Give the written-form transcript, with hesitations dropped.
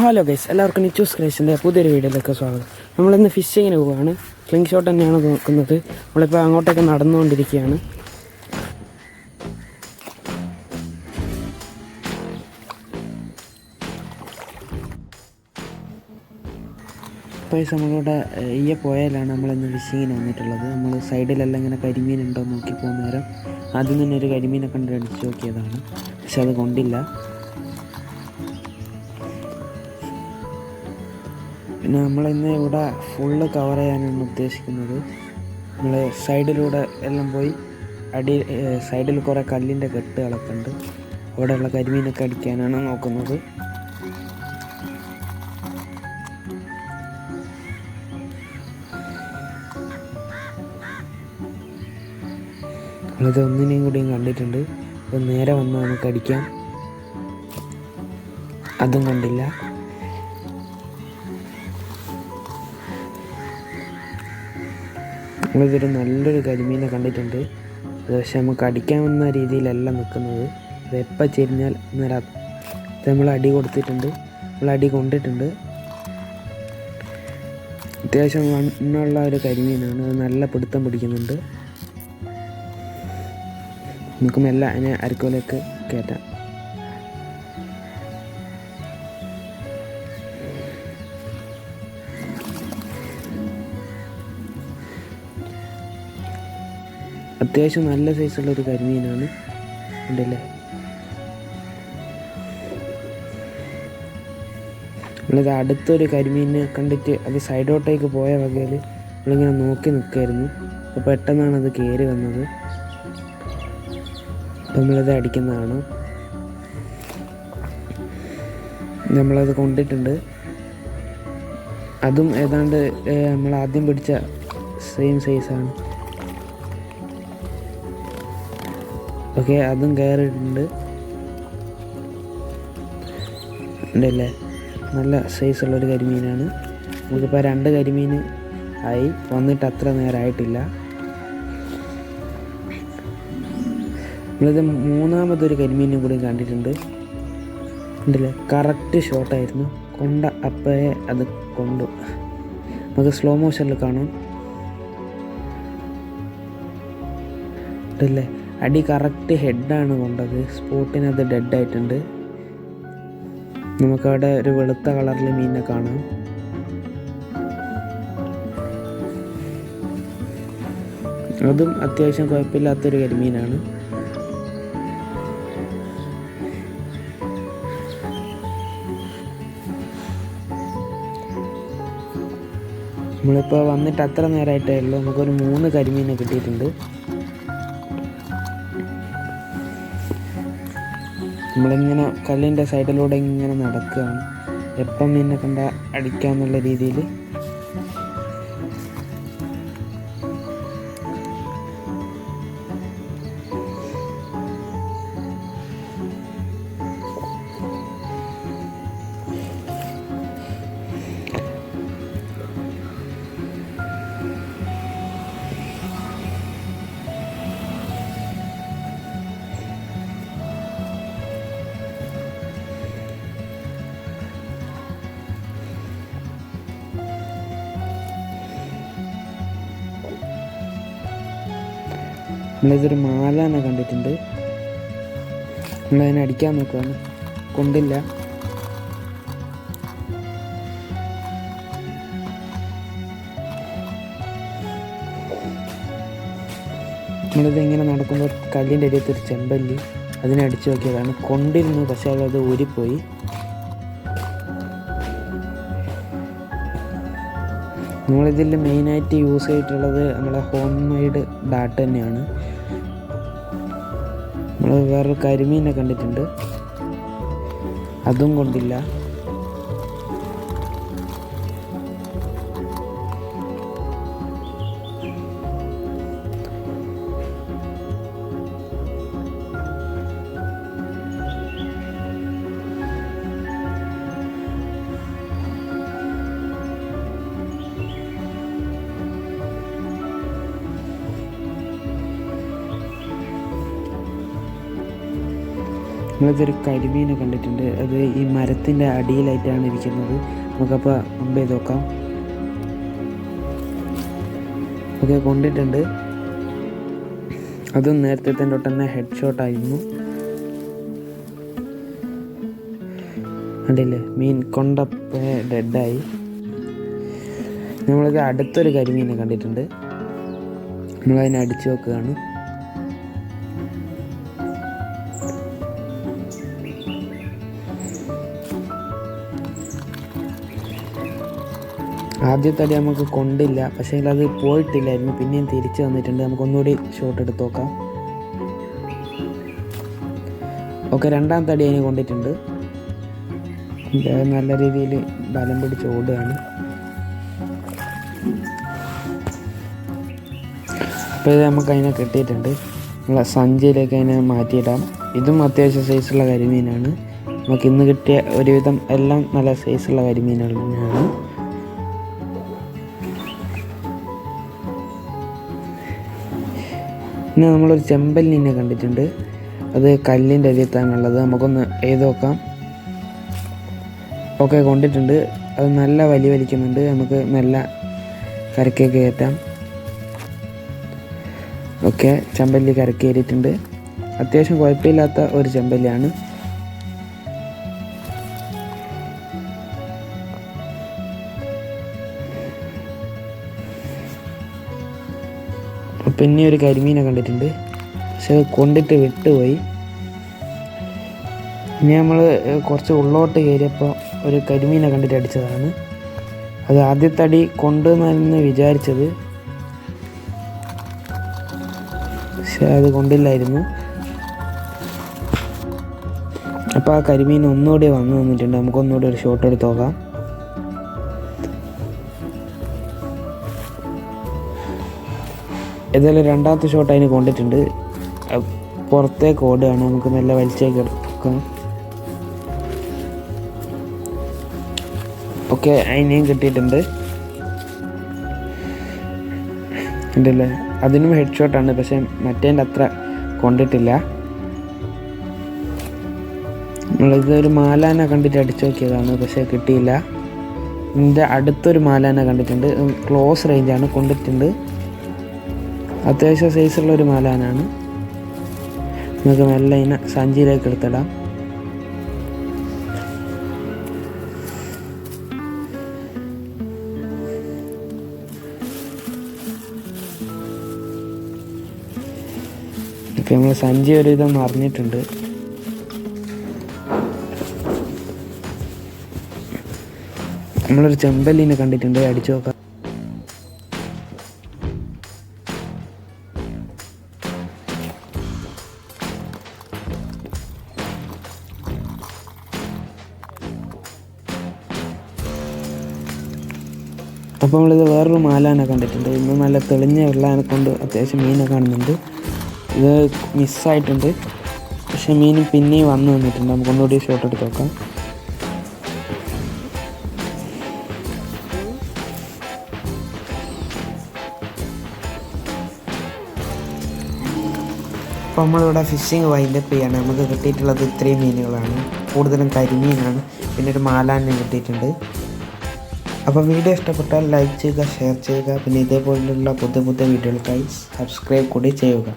Hello guys, എല്ലാവർക്കും നിച്ചൂസ് ക്രേസിൻ്റെ പുതിയൊരു വീഡിയോയിലേക്ക് സ്വാഗതം. നമ്മളിന്ന് ഫിഷിങ്ങിന് പോവുകയാണ്. ക്ലിങ് ഷോട്ട് തന്നെയാണ് നോക്കുന്നത്. നമ്മളിപ്പോൾ അങ്ങോട്ടേക്ക് നടന്നുകൊണ്ടിരിക്കുകയാണ്. ഗൈസ്, നമ്മളിവിടെ ഈ പോയാലാണ് നമ്മളിന്ന് ഫിഷിങ്ങിന് വന്നിട്ടുള്ളത്. നമ്മൾ സൈഡിലെല്ലാം ഇങ്ങനെ കരിമീനുണ്ടോ നോക്കി പോകുന്ന നേരം ആദ്യം തന്നെ ഒരു കരിമീനെ കണ്ട് അടിച്ചു നോക്കിയതാണ്, പക്ഷെ അത് കൊണ്ടില്ല. പിന്നെ നമ്മളിന്ന് ഇവിടെ ഫുള്ള് കവർ ചെയ്യാനാണ് ഉദ്ദേശിക്കുന്നത്. നമ്മൾ സൈഡിലൂടെ എല്ലാം പോയി സൈഡിൽ കുറേ കല്ലിൻ്റെ കെട്ടുകളൊക്കെ ഉണ്ട്, അവിടെയുള്ള കരിമീനൊക്കെ അടിക്കാനാണ് നോക്കുന്നത്. നമ്മളിത് ഒന്നിനെയും കൂടിയും കണ്ടിട്ടുണ്ട്. അപ്പോൾ നേരെ വന്ന് നമുക്ക് അടിക്കാം, അതും കണ്ടില്ല. നമ്മളിതൊരു നല്ലൊരു കരിമീനെ കണ്ടിട്ടുണ്ട്. അത് പക്ഷെ നമുക്ക് അടിക്കാവുന്ന രീതിയിലല്ല നിൽക്കുന്നത്. അത് എപ്പോൾ ചെരിഞ്ഞാൽ നേരം നമ്മൾ അടി കൊടുത്തിട്ടുണ്ട്, നമ്മൾ അടി കൊണ്ടിട്ടുണ്ട്. അത്യാവശ്യം വണ്ണുള്ള ഒരു കരിമീനാണ്. അത് നല്ല പിടുത്തം പിടിക്കുന്നുണ്ട്. നമുക്ക് മെല്ലെ അതിനെ അരക്കോലേക്ക് കയറ്റാം. അത്യാവശ്യം നല്ല സൈസുള്ളൊരു കരിമീനാണ്. ഉണ്ടല്ലേ, നമ്മളിത് അടുത്തൊരു കരിമീനെ കണ്ടിട്ട് അത് സൈഡോട്ടേക്ക് പോയ വകയിൽ നമ്മളിങ്ങനെ നോക്കി നിൽക്കുമായിരുന്നു. അപ്പോൾ പെട്ടെന്നാണ് അത് കയറി വന്നത്. നമ്മളിത് അടിക്കുന്നതാണ്. നമ്മളത് കൊണ്ടിട്ടുണ്ട്. അതും ഏതാണ്ട് നമ്മൾ ആദ്യം പിടിച്ച സെയിം സൈസാണ്. ഓക്കെ, അതും കയറിയിട്ടുണ്ട്. ഉണ്ടല്ലേ, നല്ല സൈസുള്ളൊരു കരിമീനാണ്. നമുക്കിപ്പോൾ 2 കരിമീൻ ആയി വന്നിട്ട് അത്ര നേരമായിട്ടില്ല. നമ്മളിത് മൂന്നാമതൊരു കരിമീനും കൂടി കണ്ടിട്ടുണ്ട്. ഉണ്ടല്ലേ, കറക്റ്റ് ഷോട്ടായിരുന്നു. കൊണ്ട അപ്പോഴേ അത് കൊണ്ടു. നമുക്ക് സ്ലോ മോഷനിൽ കാണാം. ഉണ്ടല്ലേ, അടി കറക്റ്റ് ഹെഡാണ് കൊണ്ടത്. സ്പോട്ടിനത് ഡെഡായിട്ടുണ്ട്. നമുക്കവിടെ ഒരു വെളുത്ത കളറിൽ മീനിനെ കാണാം. അതും അത്യാവശ്യം കുഴപ്പമില്ലാത്തൊരു കരിമീനാണ്. നമ്മളിപ്പോൾ വന്നിട്ട് അത്ര നേരമായിട്ടേ ഉള്ളൂ. നമുക്കൊരു 3 കരിമീനെ കിട്ടിയിട്ടുണ്ട്. നമ്മളിങ്ങനെ കല്ലിൻ്റെ സൈഡിലൂടെ ഇങ്ങനെ നടക്കുകയാണ്. എപ്പം മീനെ കണ്ട അടിക്കാമെന്നുള്ള രീതിയിൽ. നമ്മളിതൊരു മാലാനെ കണ്ടിട്ടുണ്ട്. നമ്മളതിനെ അടിക്കാൻ നോക്കുകയാണ്, കൊണ്ടില്ല. നമ്മളിത് ഇങ്ങനെ നടക്കുമ്പോൾ കല്ലിൻ്റെ അടിയത്തൊരു ചെമ്പല്ലി, അതിനെ അടിച്ചു നോക്കിയതാണ്. കൊണ്ടിരുന്നു, പക്ഷേ അത് ഊരിപ്പോയി. നമ്മളിതിൽ മെയിനായിട്ട് യൂസ് ചെയ്തിട്ടുള്ളത് നമ്മളെ ഹോം മെയ്ഡ് ഡാട്ട് തന്നെയാണ്. നമ്മൾ വേറൊരു കരിമീനെ കണ്ടിട്ടുണ്ട്, അതും കൊണ്ടില്ല. നമ്മളിതൊരു കരിമീനെ കണ്ടിട്ടുണ്ട്. അത് ഈ മരത്തിൻ്റെ അടിയിലായിട്ടാണ് ഇരിക്കുന്നത്. നമുക്കപ്പോൾ പമ്പ് ചെയ്ത് നോക്കാം. ഓക്കെ, കൊണ്ടിട്ടുണ്ട്. അതും നേരത്തെ തന്നെ ഹെഡ് ഷോട്ടായിരുന്നു. കണ്ടില്ലേ, മീൻ കൊണ്ടപ്പോൾ ഡെഡായി. നമ്മളിത് അടുത്തൊരു കരിമീനെ കണ്ടിട്ടുണ്ട്. നമ്മളതിനെ അടിച്ചു നോക്കുകയാണ്. ആദ്യത്തെ അടി നമുക്ക് കൊണ്ടില്ല, പക്ഷേ അത് പോയിട്ടില്ലായിരുന്നു. പിന്നെയും തിരിച്ചു വന്നിട്ടുണ്ട്. നമുക്കൊന്നുകൂടി ഷോട്ട് എടുത്ത് നോക്കാം. ഓക്കെ, രണ്ടാമത്തെ അടി അതിന് കൊണ്ടിട്ടുണ്ട്. നല്ല രീതിയിൽ ബലം പിടിച്ച് ഓടുകയാണ്. അപ്പോൾ ഇത് നമുക്ക് അതിനെ കിട്ടിയിട്ടുണ്ട്. നമ്മളെ സഞ്ചിയിലേക്ക് അതിനെ മാറ്റിയിടാം. ഇതും അത്യാവശ്യം സൈസുള്ള കരിമീനാണ്. നമുക്ക് ഇന്ന് കിട്ടിയ ഒരുവിധം എല്ലാം നല്ല സൈസുള്ള കരിമീനുകളാണ്. പിന്നെ നമ്മളൊരു ചെമ്പല്ലിനെ കണ്ടിട്ടുണ്ട്. അത് കല്ലിൻ്റെ അരിയത്താണുള്ളത്. നമുക്കൊന്ന് എഴുതി നോക്കാം. ഓക്കെ, കൊണ്ടിട്ടുണ്ട്. അത് നല്ല വലിക്കുന്നുണ്ട്. നമുക്ക് നല്ല കരക്കേക്ക് കയറ്റാം. ഓക്കെ, ചെമ്പല്ലി കരക്ക് കയറിയിട്ടുണ്ട്. അത്യാവശ്യം കുഴപ്പമില്ലാത്ത ഒരു ചെമ്പല്ലിയാണ്. പിന്നെ ഒരു കരിമീനെ കണ്ടിട്ടുണ്ട്, പക്ഷെ അത് കൊണ്ടിട്ട് വിട്ടുപോയി. ഇനി നമ്മൾ കുറച്ച് ഉള്ളോട്ട് കയറിയപ്പോൾ ഒരു കരിമീനെ കണ്ടിട്ട് അടിച്ചതാണ്. അത് ആദ്യത്തെ അടി കൊണ്ടുവന്നാണെന്ന് വിചാരിച്ചത്, പക്ഷെ അത് കൊണ്ടില്ലായിരുന്നു. അപ്പോൾ ആ കരിമീൻ ഒന്നുകൂടി വന്നു നിന്നിട്ടുണ്ട്. നമുക്കൊന്നുകൂടി ഒരു ഷോട്ട് എടുത്ത് നോക്കാം. ഏതായാലും രണ്ടാമത്തെ ഷോട്ട് അതിന് കൊണ്ടിട്ടുണ്ട്. പുറത്തേക്ക് ഓടുകയാണ്. നമുക്ക് മെല്ലെ വലിച്ചേക്ക് എടുക്കാം. ഓക്കെ, അതിനെയും കിട്ടിയിട്ടുണ്ട്. ഉണ്ടല്ലേ, അതിനും ഹെഡ് ഷോട്ടാണ്, പക്ഷെ മറ്റേൻ്റെ അത്ര കൊണ്ടിട്ടില്ല. നമ്മളിതൊരു മാലാന കണ്ടിട്ട് അടിച്ചു നോക്കിയതാണ്, പക്ഷെ കിട്ടിയില്ല. ഇതിൻ്റെ അടുത്തൊരു മാലാന കണ്ടിട്ടുണ്ട്. ക്ലോസ് റേഞ്ചാണ്, കൊണ്ടിട്ടുണ്ട്. അത്യാവശ്യം സൈസുള്ള ഒരു മാലാനാണ്. നമുക്ക് മെല്ലെ ഇതിനെ സഞ്ചിയിലേക്ക് എടുത്തിടാം. ഇപ്പം നമ്മൾ സഞ്ചി ഒരുവിധം മറിഞ്ഞിട്ടുണ്ട്. നമ്മളൊരു ചെമ്പല്ലിനെ കണ്ടിട്ടുണ്ട്, അടിച്ചു നോക്കാം. അപ്പോൾ നമ്മളിത് വേറൊരു മാലാനെ കണ്ടിട്ടുണ്ട്. ഇന്ന് നല്ല തെളിഞ്ഞ വെള്ളാനെ കൊണ്ട് അത്യാവശ്യം മീനെ കാണുന്നുണ്ട്. ഇത് മിസ്സായിട്ടുണ്ട്, പക്ഷെ മീൻ പിന്നെയും വന്നു നിന്നിട്ടുണ്ട്. നമുക്കൊന്നുകൂടി ഷോട്ട് എടുത്ത് നോക്കാം. അപ്പോൾ നമ്മളിവിടെ ഫിഷിങ് വൈൻഡപ്പ് ചെയ്യാണ്. നമുക്ക് കിട്ടിയിട്ടുള്ളത് ഇത്രയും മീനുകളാണ്. കൂടുതലും കരിമീനാണ്. പിന്നെ ഒരു മാലാനെ കിട്ടിയിട്ടുണ്ട്. അപ്പോൾ വീഡിയോ ഇഷ്ടപ്പെട്ടാൽ ലൈക്ക് ചെയ്യുക, ഷെയർ ചെയ്യുക. പിന്നെ ഇതേപോലുള്ള പുതിയ വീഡിയോകൾക്കായി സബ്സ്ക്രൈബ് കൂടി ചെയ്യുക.